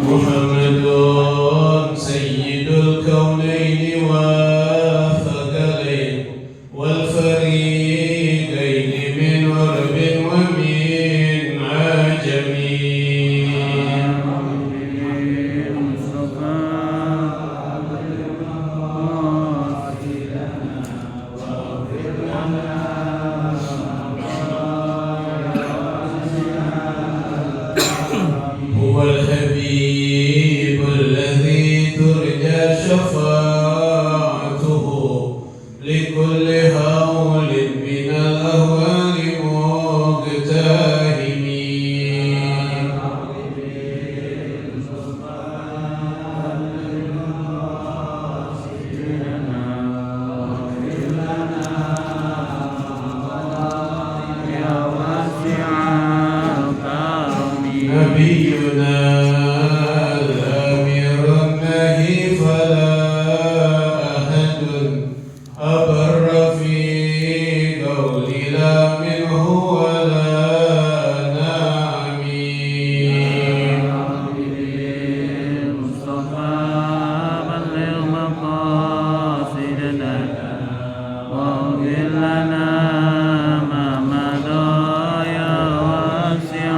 محمد سيد الكونين والثقلين والفريقين من عرب ومن عجم هو الحبيب الذي ترجى شفاعته لكل هول من الأهوال مقتهمين نبينا الأمير النهي فلا أحد أبر في قول لا منه ولا نعمين المصطفى بلغ مقاصدنا واغفر لنا ما مضى يا واسع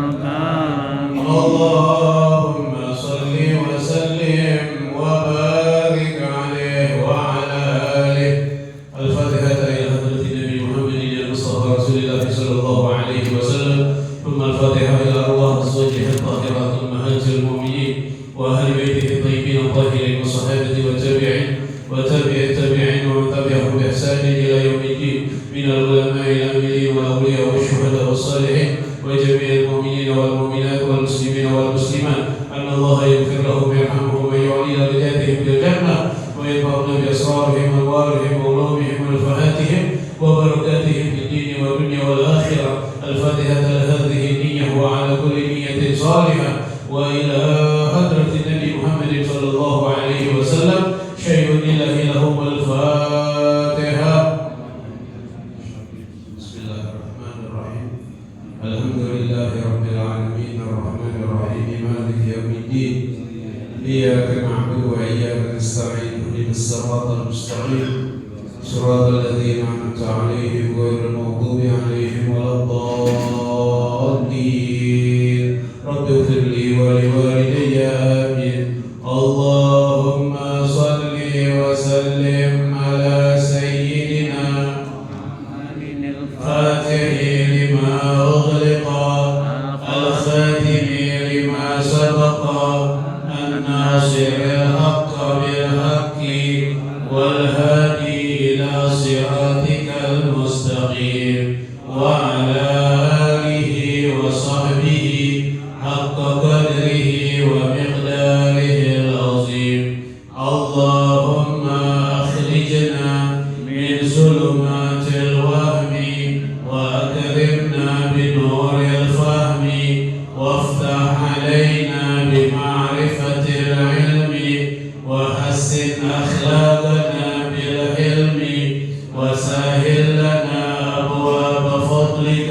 الكرم. اللهم صل وسلم وبارك عليه وعلى آله. الفاتحة إلى حضرة النبي محمد المصطفى رسول الله صلى الله عليه وسلم، ثم الفاتحة إلى أرواح الزوجة الطاهرات أمهات المؤمنين وأهل بيته الطيبين الطاهرين والصحابة والتابعين وتابع التابعين ومن تبعهم بإحسان إلى يوم الدين من العلماء العاملين والأولياء والشهداء والصالحين وجميع المؤمنين والمؤمنات والمسلمين والمسلمات، أن الله يغفر لهم ويرحمهم ويعلي درجاتهم بالجنة وينفعنا بأسرارهم وأنوارهم وعلومهم ونفحاتهم وبركاتهم في الدين والدنيا والآخرة. الفاتحة لهذه النية وعلى كل نية صالحة، وإلى حضرة النبي محمد صلى الله عليه وسلم شيء لله لهم الفاتحة. بسم الله الرحمن الرحيم. الحمد لله رب العالمين الرحمن الرحيم مالك يوم الدين، إياك نعبد وإياك نستعين اهدنا الصراط المستقيم صراط الذين أنعمت عليهم غير المغضوب عليهم ولا الضالين. رب اغفر لي ولوالدي آمين. اللهم صل وسلم على سيدنا الفاتح لما أغلق الخاتم لما سبق الناصر الحق بالحق والهادي إلى صراطك المستقيم وعلى آله وصحبه حق قدره ومقداره العظيم. اللهم أخرجنا من ظلمات الوهم وأكرمنا بنور الفهم وافتح علينا بمعرفة العلم وحسن أخلاقنا بالحلم وسهل لنا أبواب فضلك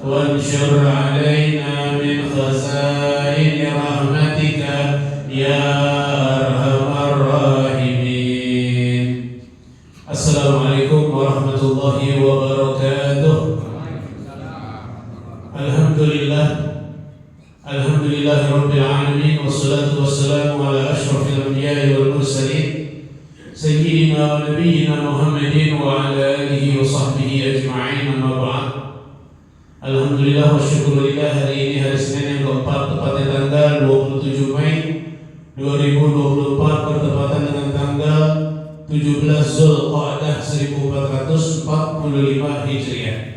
وانشر علينا من خزائن رحمتك يا أرحم الراحمين. السلام عليكم ورحمة الله وبركاته. Alhamdulillah Rabbil Alamin, wassalatu wassalamu ala ashrafil anbiya'i wal mursalin sayyidina wa nabiyyina Muhammadin wa ala alihi wa sahbihi ajma'in, amma ba'd. Alhamdulillah wa syukurillah, hari ini hari Senin yang keempat, tepatnya tanggal 27 Mei 2024, bertepatan dengan tanggal 17 Zulqa'dah 1445 Hijriah.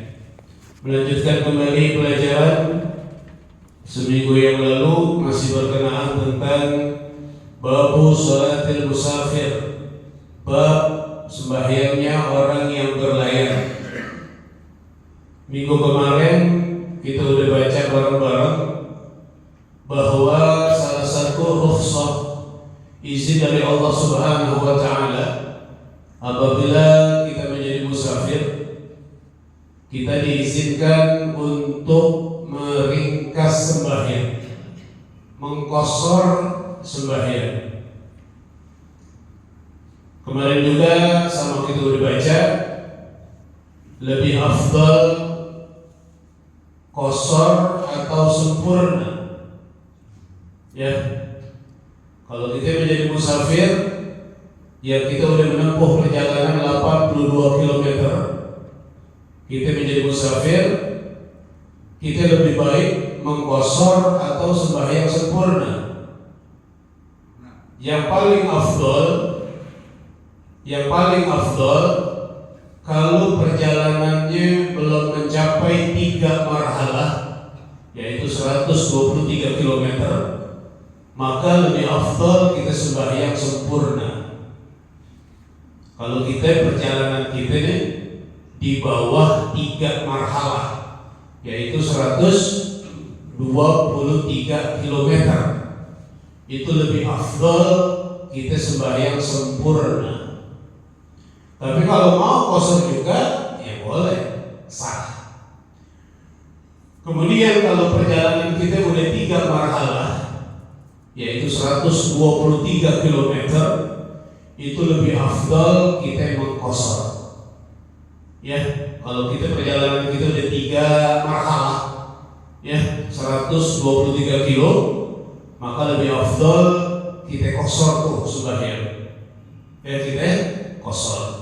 Melanjutkan kembali pelajaran seminggu yang lalu, masih berkenaan tentang babu sholatil musafir, bab sembahyangnya orang yang berlayar. Minggu kemarin kita udah baca bareng-bareng bahwa salah satu rukhsah, izin dari Allah Subhanahu wa Ta'ala, apabila kita menjadi musafir, kita diizinkan diizinkan untuk meringkas sembahyang, mengqashar sembahyang. Kemarin juga sama kita udah baca, lebih afdal qashar atau sempurna. Ya, kalau kita menjadi musafir, ya kita udah menempuh perjalanan 82 km. Kita menjadi musafir, kita lebih baik mengqashar atau sembahyang sempurna. Yang paling afdal kalau perjalanannya belum mencapai 3 marhalah, yaitu 123 km, maka lebih afdal kita sembahyang sempurna. Kalau perjalanan kita nih di bawah 3 marhalah, yaitu 123 km, itu lebih afdal kita sembahyang sempurna. Tapi kalau mau qashar juga, ya boleh, sah. Kemudian kalau perjalanan kita udah 3 marhalah, yaitu 123 km, itu lebih afdal kita mengqashar. Ya, kalau perjalanan kita udah 3 marhalah, ya 123 kilo, maka lebih afdal kita qashar tuh sembahyang. Ya, kita qashar.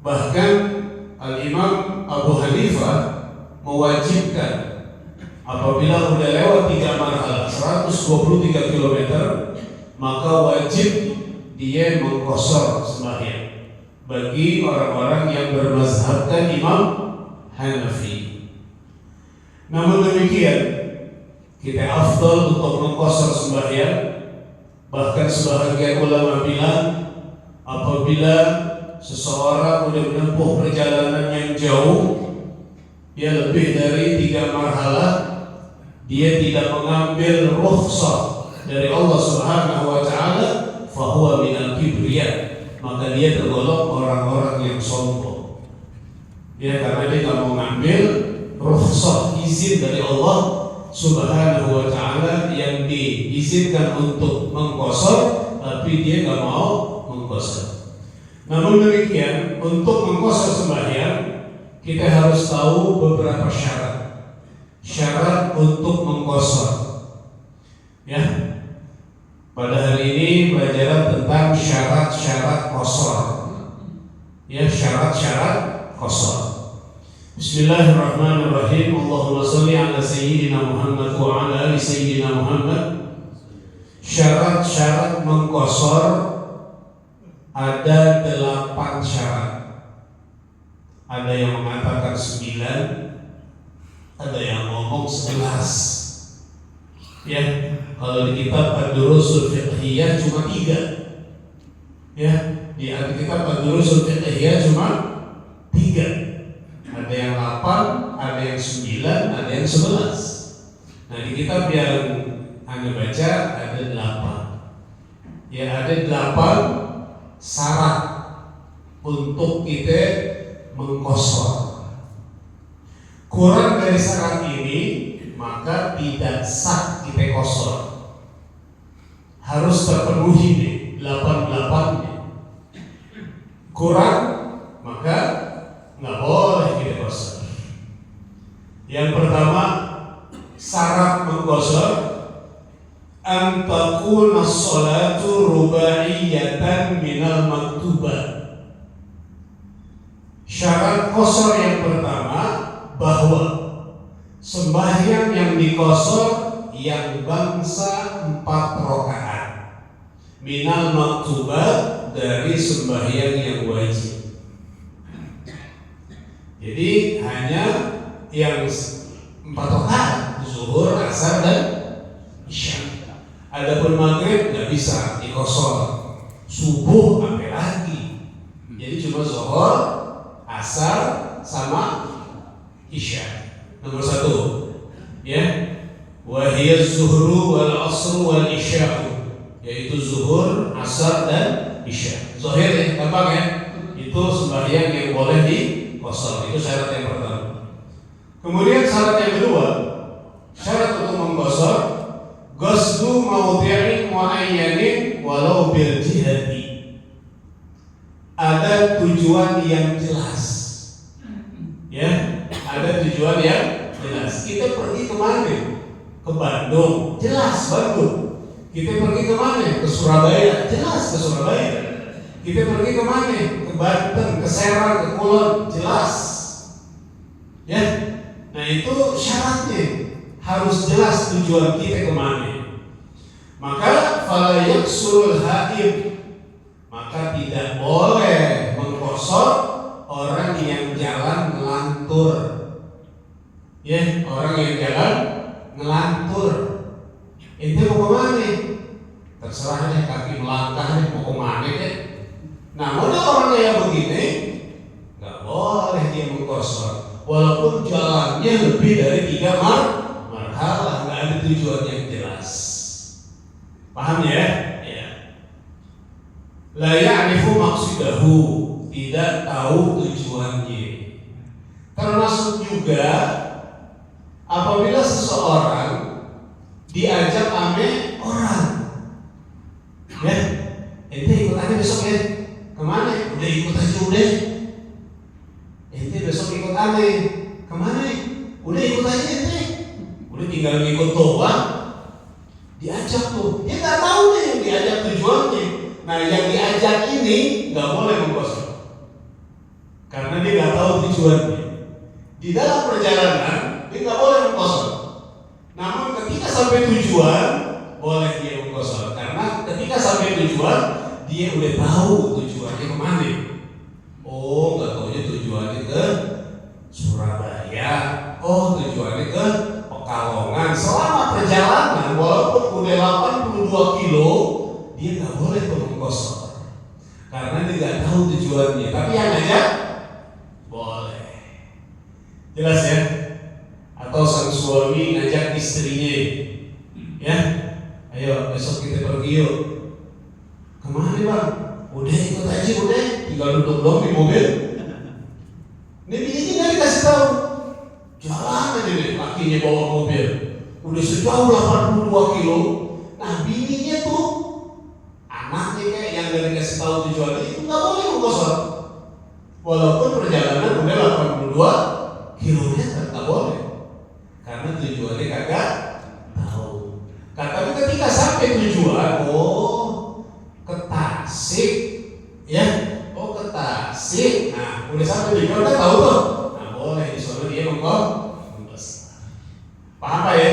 Bahkan Al-Imam Abu Hanifah mewajibkan apabila udah lewat 3 marhalah 123 km, maka wajib dia mengqashar sembahyang bagi orang-orang yang bermazhabkan Imam Hanafi. Namun demikian, kita afdal untuk mengqashar sembahyang. Bahkan sebahagian ulama bilang, apabila seseorang sudah menempuh perjalanan yang jauh, ya lebih dari 3 marhalah, dia tidak mengambil rukhsah dari Allah Subhanahu wa taala, fahuwa minal kibriya, maka dia tergolong orang-orang yang sombong. Ya, karena dia tidak mau mengambil rukhsah, izin dari Allah Subhanahu wa taala yang diizinkan untuk mengqashar, tapi dia tidak mau mengqashar. Namun demikian, untuk mengqashar sembahyang kita harus tahu beberapa syarat untuk mengqashar. Ya, pada hari ini pelajaran tentang syarat-syarat qashar. Ya, syarat-syarat qashar. Bismillahirrahmanirrahim. Allahumma shalli ala sayyidina Muhammad wa ala ali sayyidina Muhammad. Syarat-syarat mengqashar ada 8 syarat. Ada yang mengatakan 9, ada yang ngomong 11. Ya, kalau di kitab Ad-Durusul Fiqhiyah cuma 3. Ya, di kitab Ad-Durusul Fiqhiyah cuma 3. Ada yang 8, ada yang 9, ada yang 11. Nah, di kitab yang Anda baca ada 8. Ya, ada 8 syarat untuk kita mengqashar. Kurang dari syarat ini, maka tidak sah kita qashar. Harus terpenuhi nih 8-8-nya. Kurang, maka nggak boleh kita qashar. Yang pertama, syarat mengqashar an takuna sholatu rubaiyatan minal maktubah. Syarat qashar yang pertama, bahwa sembahyang yang diqashar yang bangsa 4 rakaat minal maktubah, dari sembahyang yang wajib. Jadi hanya yang 4 rakaat, zuhur, asar, dan isya. Adapun maghrib nggak bisa diqashar, subuh sampai lagi. Jadi cuma zuhur, asar, sama isya. Nomor 1, ya, wahiyaz zuhru wal asru wal isya, yaitu zuhur, asar, dan isya. Zuhur ya, gampang ya, itu sembahyang yang boleh qasar. Itu syarat yang pertama. Kemudian syarat yang kedua, syarat untuk mengqasar qasdu mawdi'in muayyanin walau bil jihati. Ada tujuan yang jelas. Ya, ada tujuan yang jelas. Kita pergi kemana? Ke Bandung, jelas Bandung. Kita pergi kemana? Ke Surabaya, jelas ke Surabaya. Kita pergi kemana? Ke Banten, ke Serang, ke Kulon, jelas. Ya, nah itu syaratnya harus jelas tujuan kita kemana. Maka fala yaksul haib, maka tidak boleh mengqasar orang yang jalan ngelantur. Ya, orang yang jalan ngelantur. Ente mau kemana? Terserah deh, kaki melangkah deh, mau kemana deh. Nah, model orang kayak begini nggak boleh dia mengqasar, walaupun jalannya lebih dari 3 marhalah, nggak ada tujuan yang jelas. Paham ya? Ya. La ya'rifu maqsidahu, tidak tahu tujuannya. Termasuk juga apabila seseorang diajak ame orang, ya, ente ikut aja besok ya, kemana? Udah ikut aja udah. Ente besok ikut ame, kemana? Udah ikut aja ente. Udah tinggal ngikut doang. Diajak tuh, dia nggak tahu nih yang diajak tujuannya. Nah, yang diajak ini nggak boleh mengqasar, karena dia nggak tahu tujuannya. Di dalam perjalanan dia nggak boleh mengqasar. Namun ketika sampai tujuan boleh dia mengqasar, karena ketika sampai tujuan dia udah tahu tujuannya kemana. Oh, nggak taunya tujuannya ke Surabaya. Oh, tujuannya ke Pekalongan. Selama perjalanan walaupun udah 82 kilo dia nggak boleh mengqasar, karena dia nggak tahu tujuannya. Tapi yang ngajak boleh. Jelas ya? Atau sang suami ngajak istrinya, ya, ayo besok kita pergi yuk. Kemana bang? Udah ikut aja udah, tinggal duduk dong di mobil. Ini bininya nggak dikasih tahu, jalan aja deh, lakinya bawa mobil, udah sejauh 82 kilo. Nah bininya tuh, anaknya kayak yang nggak dikasih tahu tujuannya itu nggak boleh mengqasar, walaupun perjalanan udah 82 kilometer nggak boleh. Karena tujuannya kagak tahu. Tapi ketika sampai tujuan, oh ke Tasik, ya, oh ke Tasik. Nah, udah sampai tujuan kan tahu tuh. Nah, boleh di sana dia mengqasar. Paham Pak ya?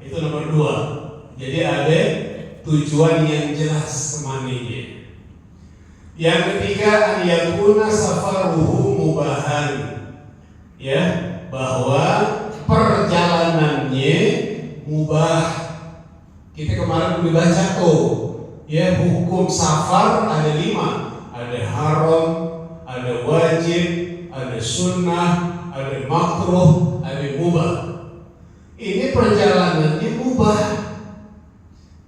Itu nomor 2. Jadi ada tujuan yang jelas kemana-nya. Yang ketiga, an yakuna safaruhu mubahan. Ya, bahwa perjalanannya mubah. Kita kemarin udah baca tuh, ya, hukum safar ada 5, ada haram, ada wajib, ada sunnah, ada makruh, ada mubah. Ini perjalanannya mubah.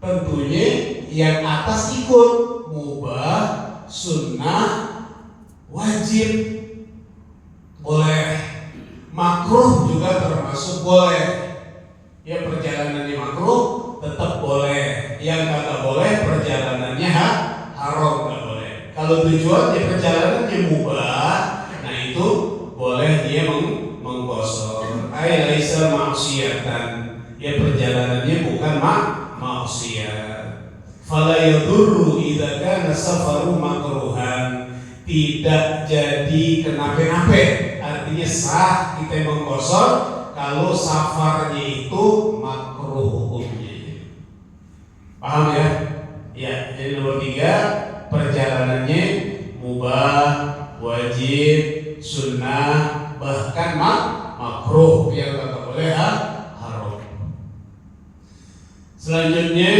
Tentunya yang atas ikut mubah, sunnah, wajib, boleh. Makruh juga termasuk boleh. Ya, perjalanannya makruh tetap boleh. Yang kagak boleh perjalanannya haram, nggak boleh. Kalau tujuannya perjalanannya mubah, nah itu boleh dia mengqasar. Ai laisa ma'siyatan. Ya, perjalanannya bukan maksiat. Fala yadurru idza kana safaru makruhan. Tidak jadi kenapa-napa. Artinya sah kita mengqasar kalau safarnya itu makruh hukumnya. Paham ya? Ya, jadi nomor 3, perjalanannya mubah, wajib, sunnah, bahkan makruh, yang kata boleh haram. Selanjutnya,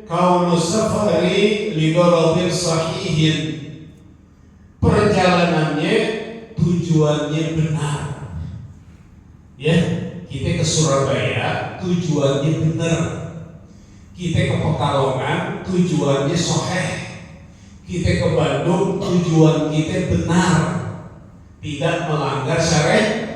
kaunu safari li gharadin sahihin. Perjalanannya tujuannya benar. Ya, kita ke Surabaya tujuannya benar. Kita ke Pekalongan tujuannya sahih. Kita ke Bandung tujuan kita benar. tidak melanggar syariat.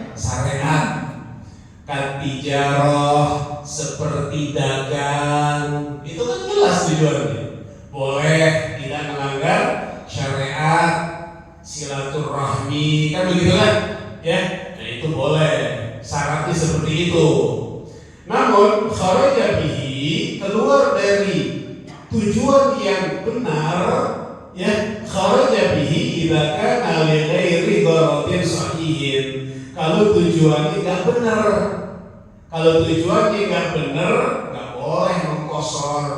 Katijaroh seperti dagang, itu kan jelas tujuannya. Boleh tidak melanggar syariat, silaturahmi, kan begitu kan? Ya, nah itu boleh. Syaratnya seperti itu. Namun kharaja bihi, keluar dari tujuan yang benar, ya, kharaja bihi idza kana li ghairi gharadin sahihin. Kalau tujuannya nggak benar, nggak boleh mengkosor.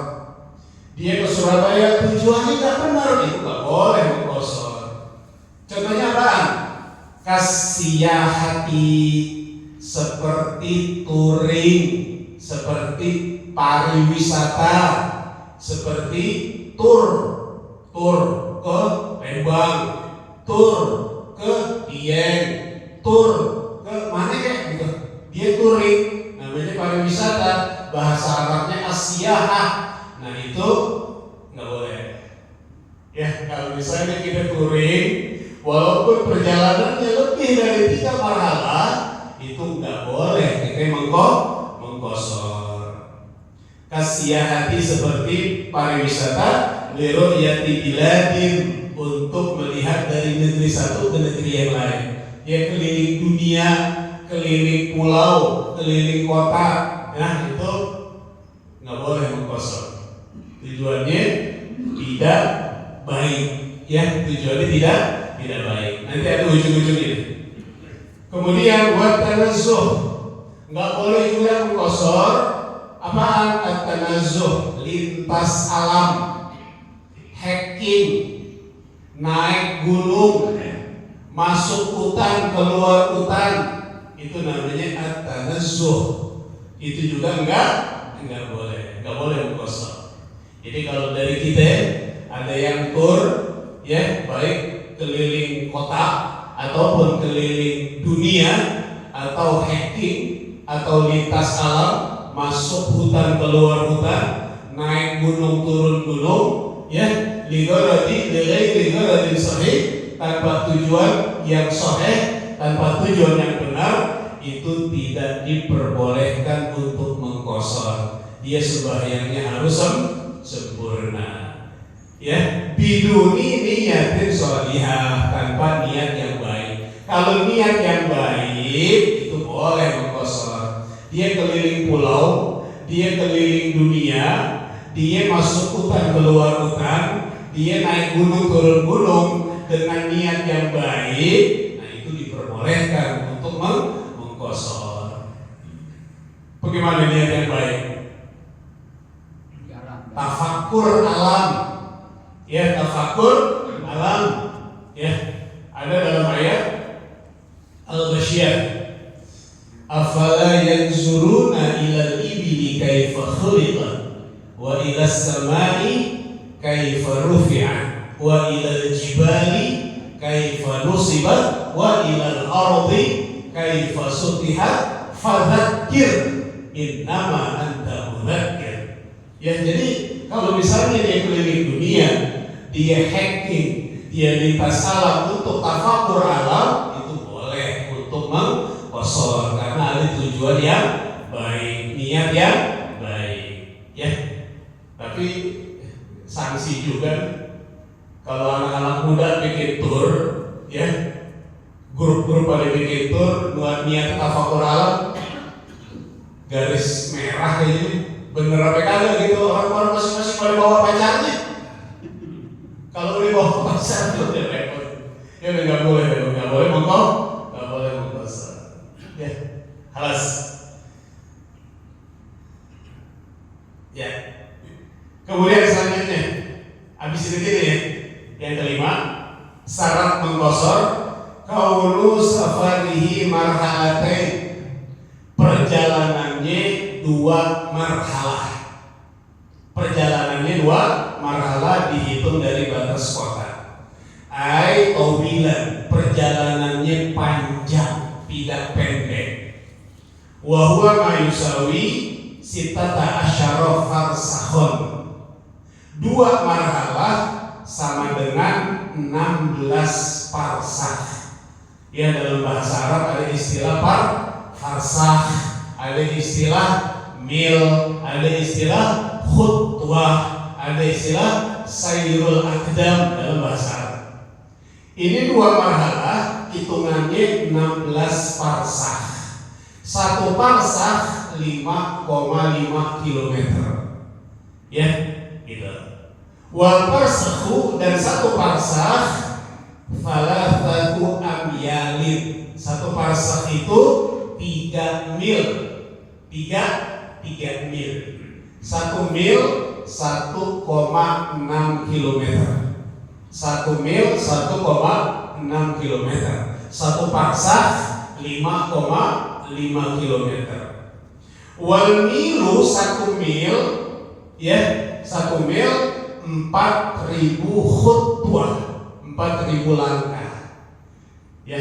Dia ke Surabaya tujuannya nggak benar, itu nggak boleh mengkosor. Contohnya apaan? Kasiyahati, seperti touring, seperti pariwisata, seperti tur ke Lembang, tur ke Dieng, tur ke mana kayak gitu. Dia touring, namanya pariwisata, bahasa Arabnya as-siyahah. Nah itu nggak boleh. Ya, kalau misalnya kita touring, walaupun perjalanannya lebih dari 3 marhalah, itu nggak boleh kita mengkosor. Kasiyahati seperti pariwisata, liru'yati biladin, untuk melihat dari negeri satu ke negeri yang lain. Dia keliling dunia, keliling pulau, keliling kota. Nah itu nggak boleh mengkosor. Tujuannya tidak baik. Ya, tujuannya tidak baik. Nanti ada ujung-ujungnya. Kemudian buat tanazzuh, nggak boleh juga mengkosor. Apaan at-tanazzuh? Lintas alam, hiking, naik gunung, masuk hutan, keluar hutan, itu namanya at-tanazzuh. Itu juga enggak boleh mengkosor. Jadi kalau dari kita ada yang tur, ya, baik keliling kota ataupun keliling dunia, atau hiking, atau lintas alam, masuk hutan, keluar hutan, naik gunung, turun gunung, ya, ligharadin sahih, tanpa tujuan yang sahih, tanpa tujuan yang benar, itu tidak diperbolehkan untuk mengkosor. Dia sembahyangnya harus sempurna. Ya, biduni niyatin sholihah, tanpa niat yang baik. Kalau niat yang baik itu boleh mengkosor. Dia keliling pulau, dia keliling dunia, dia masuk hutan, keluar hutan, dia naik gunung, turun gunung dengan niat yang baik. Nah itu diperbolehkan untuk mengkosor. Bagaimana niat yang baik? Tafakkur alam. Ya, tafakkur alam. Ya, ada dalam ayat Al-Ghasyiyah, afala yanzuruna ilal ibili kaifa khuliqat wa ilas samai kaifa rufi'at wa ilal jibali kaifa nusibat wa ilal ardi kaifa sutihat fadzakir innama anta mudzakir. Ya, jadi kalau misalnya dia keliling dunia, dia hiking, dia lintas alam untuk tafakur alam, itu boleh untuk mengkosor karena ada tujuan yang baik, niat yang baik, ya. Tapi sanksi juga kalau anak-anak muda bikin tur, ya, grup-grup pada bikin tur, buat niat tafakur alam, garis merah kayak gini. Bener apa kagak gitu, orang-orang masing-masing pada bawa pacarnya. Kalau udah bawa pacar itu udah repot. Ya udah nggak boleh mengkosor. Ya, halas. Ya. Kemudian selanjutnya, habis itu ya. Yang kelima, syarat mengkosor kaunu safarihi marhalatain. Perjalanannya 2 marhalah. Perjalanannya 2 marhalah dihitung dari batas kota. Ai tawilan, perjalanannya panjang, tidak pendek. Wa huwa ma yusawi sitata asyara farsakhon. 2 marhalah sama dengan 16 parsakh. Ya, dalam bahasa Arab ada istilah farsakh, ada istilah mil, ada istilah khutwah, ada istilah sayrul aqdam dalam bahasa Arab. Ini dua marhalah, hitungannya 16 parsakh. Satu parsakh 5,5 kilometer. Ya, gitu. Wal parsakhu, dan satu parsakh thalathatu amyalin. Satu parsakh itu 3 mil. 3 mil. 1 mil 1,6 kilometer. 1 mil 1,6 kilometer. Satu parsakh 5,5 kilometer. Wal milu 1 mil, ya, 1 mil 4.000 khutwah, 4.000 langkah. Ya,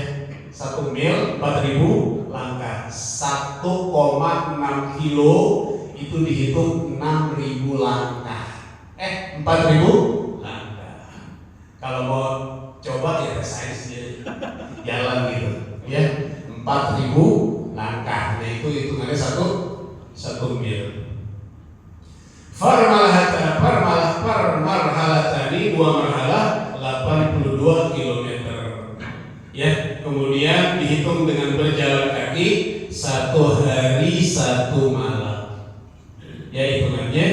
1 mil 4.000 langkah. 1,6 kilo itu dihitung 6.000 langkah. 4.000 langkah. Kalau mau coba ya saya sendiri jalan gitu, ya, 4.000 langkah. Nah, itu hitungannya 1 mil. Marhalatani, 2 marhalah 82 kilometer. Ya, kemudian dihitung dengan berjalan kaki 1 hari 1 malam. Ya, hitungannya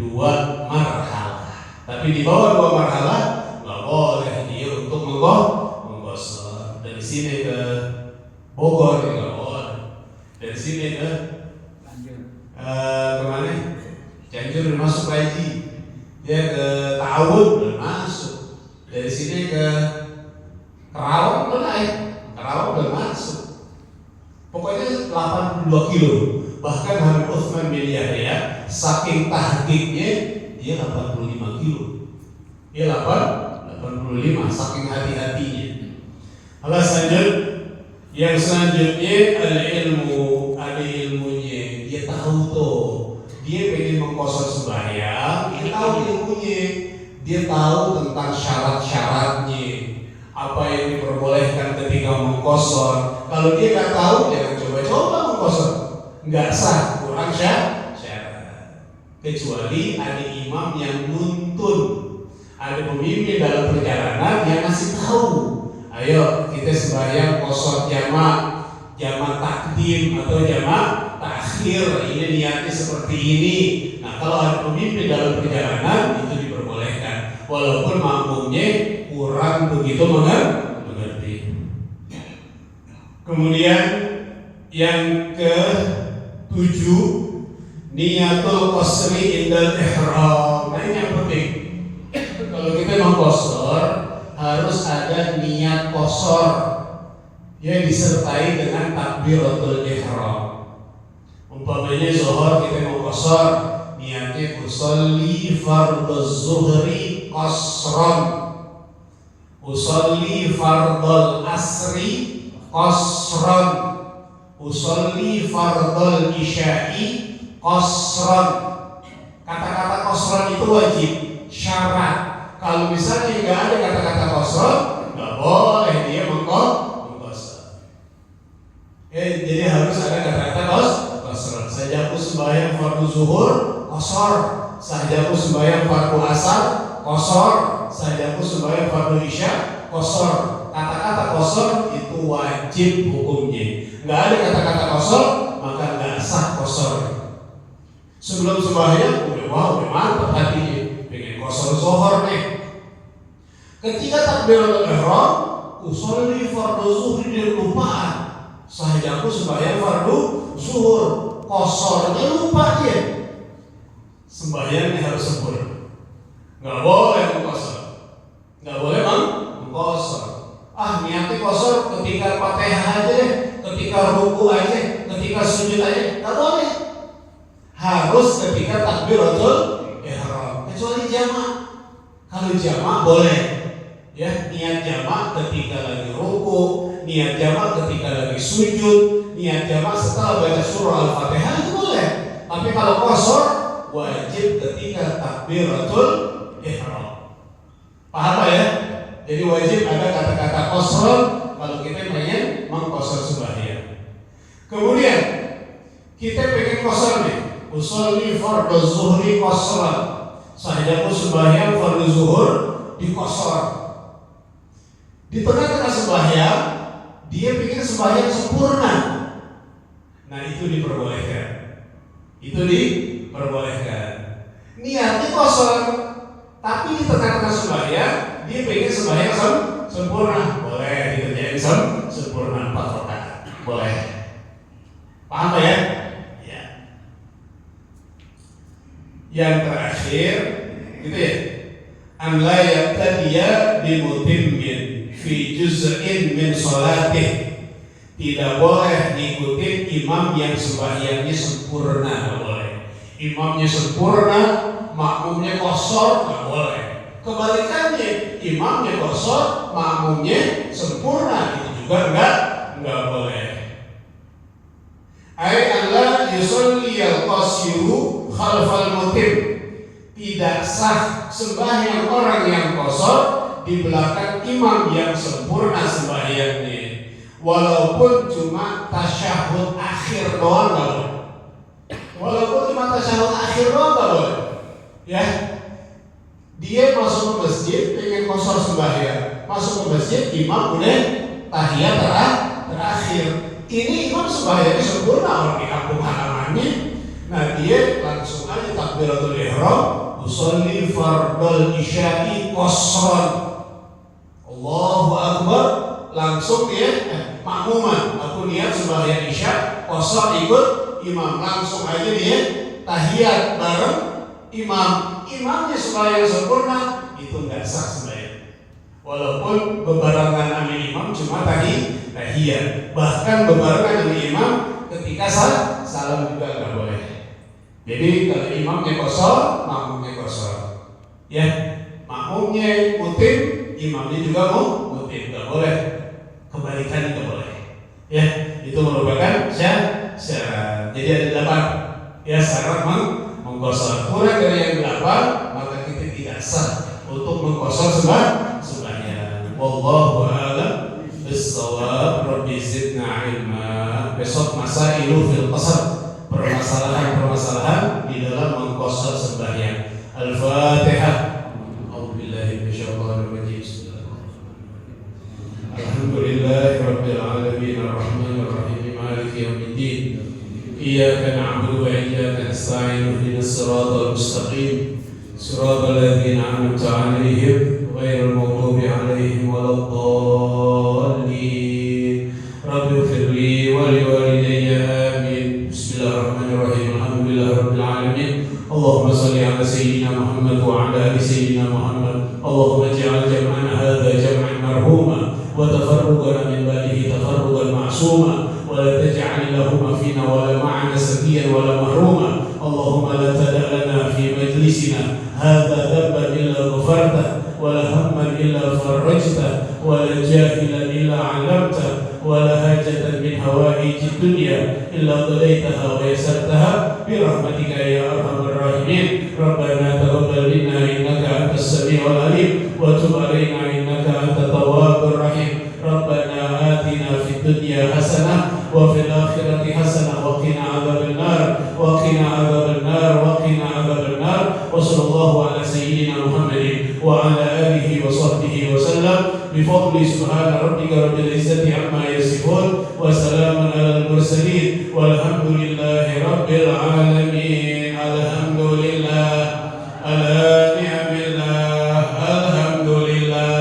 2 marhalah. Tapi di bawah 2 marhalah nggak boleh dia untuk menggosor. Dari sini ke Bogor nggak boleh. Dari sini ke kemana? Cianjur masuk lagi. Dia ke Ta'awun masuk. Dari sini ke Kerawang udah masuk. Pokoknya 82 kilo. Bahkan Habib Utsman bin Yahya saking tahqiqnya dia 85 kilo. Dia 85 saking hati-hatinya. Yang selanjutnya al-ilmu, ada ilmunya. Dia tahu tuh. Dia pengen mengkosor sembahyang, dia tahu ilmunya. Dia tahu tentang syarat-syaratnya, apa yang diperbolehkan ketika mengkosor. Kalau dia nggak tahu, jangan coba-coba mengkosor. Nggak sah, kurang syarat. Kecuali ada imam yang nuntun, ada pemimpin dalam perjalanan yang ngasih tahu. Ayo kita sembahyang kosor jamak takdim atau jamak takhir. Ini niatnya seperti ini. Nah, kalau ada pemimpin dalam perjalanan itu diperbolehkan, walaupun makmumnya kurang begitu mengerti. Kemudian yang ke-7, niatul qasri indal ihram. Nah, ini yang penting. Kalau kita mau qasar harus ada niat qasar yang disertai dengan takbiratul ihram. Umpamanya zuhur kita mau qasar, niatnya usolli fardhu zuhri qasran, usolli fardhu asri qasran, usolli fardhu isya'i qasran. Kata-kata qasran itu wajib, syarat. Kalau misalnya nggak ada kata-kata qasran, nggak boleh dia mengqasar. Jadi harus ada kata-kata qasran. Sajaku sembahyang fardu zuhur qasar, sajaku sembahyang fardu asar qasar, sajaku sembahyang fardu isya qasar. Kata-kata qasar itu wajib hukumnya. Nggak ada kata-kata qasar, maka nggak sah qasar. Sebelum sembahyang udah mantap hatinya, pengen qasar zuhur nih. Ketika takbiratul ihram, usolli fardu zuhri dia kelupaan. Sahajaku sembahyang fardu zuhur, qasarnya lupa dia. Sembahyangnya harus sempurna. Nggak boleh mengqasar. Nggak boleh mengqasar. Niatnya qasar ketika Fatihah aja deh, ketika ruku aja, ketika sujud aja, nggak boleh. Harus ketika takbiratul ihram. Kecuali jamak. Kalau jamak boleh. Ya, niat jamak ketika lagi ruku, niat jamak ketika lagi sujud, niat jamak setelah baca surah Al-Fatihah itu boleh. Tapi kalau qasar wajib ketika takbiratul ihram. Paham ya? Jadi wajib ada kata-kata qasar kalau kita pengen mengqashar sembahyang. Kemudian kita pengen qashar nih, usolli fardhu zuhri qashran. Sahajaku sembahyang fardhu zuhur di qashar. Di tengah-tengah sembahyang dia pengen sembahyang sempurna. Nah, itu diperbolehkan. Itu diperbolehkan. Niatnya qashar, tapi di tengah-tengah sembahyang dia pengen sembahyang sempurna. Boleh dikerjain sempurna 4 rakaat. Boleh. Paham ya? Ya. Yang terakhir gitu ya. An la yaqtadiya bi mutimmin fi juz'in min salatih. Tidak boleh diikutin imam yang sembahyangnya sempurna, nggak boleh. Imamnya sempurna, makmumnya qashar, nggak boleh. Kebalikannya, imamnya qashar, makmumnya sempurna, itu juga nggak boleh. Ai alla yusolli al-qasiru khalfal mutim. Tidak sah sembahyang orang yang qashar di belakang imam yang sempurna sembahyangnya. Walaupun cuma tasyahud akhir doang nggak boleh. Walaupun cuma tasyahud akhir doang nggak boleh. Ya, dia masuk ke masjid pengen qashar sembahyang, masuk ke masjid imam udah tahiyat terakhir. Ini imam sembahyangnya sempurna orang di kampung halamannya. Nah, dia langsung aja takbiratul ihram, usolli fardal isya'i qashran. Allahu akbar, langsung dia makmuman, aku niat sembahyang isya qashar ikut imam, langsung aja dia tahiyat bareng imam. Imamnya sembahyang sempurna, itu nggak sah sembahyang. Walaupun bebarengan sama imam cuma tahiyat, bahkan bebarengan sama imam ketika salam juga nggak boleh. Jadi kalau imamnya qashar, makmumnya qashar. Ya, makmumnya mutim, imamnya juga mutim, nggak boleh. Kebalikan itu boleh. Ya, itu merupakan syarat. Jadi ada 8 ya syarat mengqashar. Kurang dari yang 8 maka kita tidak sah untuk mengqashar sembahyang. Wallahu a'lam bis-shawab. Rabbi zidna ilma. Besok masailu fil qasar, permasalahan di dalam mengqashar sembahyang. Al-Fatihah. A'udzubillahi minasyaitonir rajim. Alhamdulillahi rabbil alamin arrahmanir rahim maliki yaumiddin. Iyyaka na'budu wa iyyaka nasta'in ihdinas siratal mustaqim siratal ladzina an'amta 'alaihim ghairil maghdubi 'alaihim waladdallin. Rabbi ighfirli wa liwalidayya amin. Bismillahirrahmanirrahim. Alhamdulillahi rabbil alamin. Allahumma shalli 'ala sayyidina Muhammad wa 'ala ali sayyidina Muhammad. Allahumma ij'al jam'ana hadza jam'an marhuma وتفرقنا من بعده تفرقا معصوما ولا تجعل لهما فينا ولا معنا سبيا ولا محروما. اللهم لا تدع لنا في مجلسنا هذا ذنبا الا غفرته ولا هما الا فرجته ولا جاهلا الا علمته ولا حاجة من حوائج الدنيا الا قضيتها ويسرتها برحمتك يا ارحم الراحمين. ربنا تقبل منا انك انت السميع العليم وتب علينا انك انت التواب الرحيم. ربنا آتنا في الدنيا حسنة وفي الآخرة حسنة وقنا عذاب النار وقنا عذاب النار وقنا عذاب النار. وصلى الله على سيدنا محمد وعلى آله وصحبه وسلم بفضل سبحان ربك رب العزة عما يصفون وسلام على المرسلين والحمد لله رب العالمين. الحمد لله على نعم الله. الحمد لله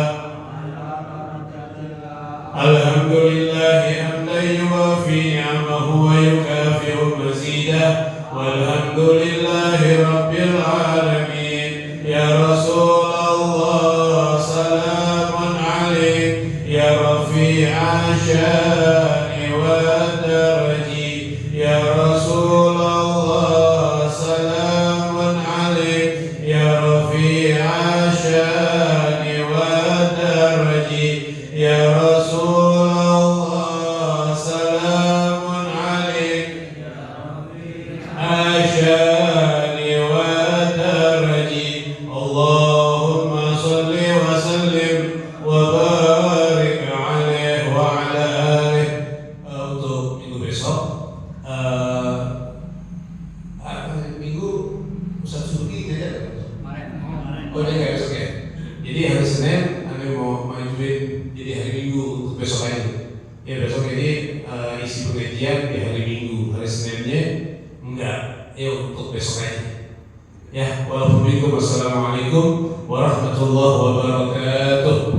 الحمد لله حمدا يوافي نعمه ويكافئ مزيدا. والحمد لله رب العالمين. يا رسول الله سلام عليك يا رفيع الشان والدرج. يا رسول الله سلام عليك يا رفيع الشان والدرج. يا رسول الله سلام عليك Minggu Ustaz Suki tidak? Oh dia nggak besok ya. Jadi hari Senin kami mau majuin jadi hari Minggu untuk besok aja. Ya besok ini isi pengajian di hari Minggu, hari Seninnya enggak. Ya untuk besok aja. Ya, waalaikumsalam warahmatullahi wabarakatuh.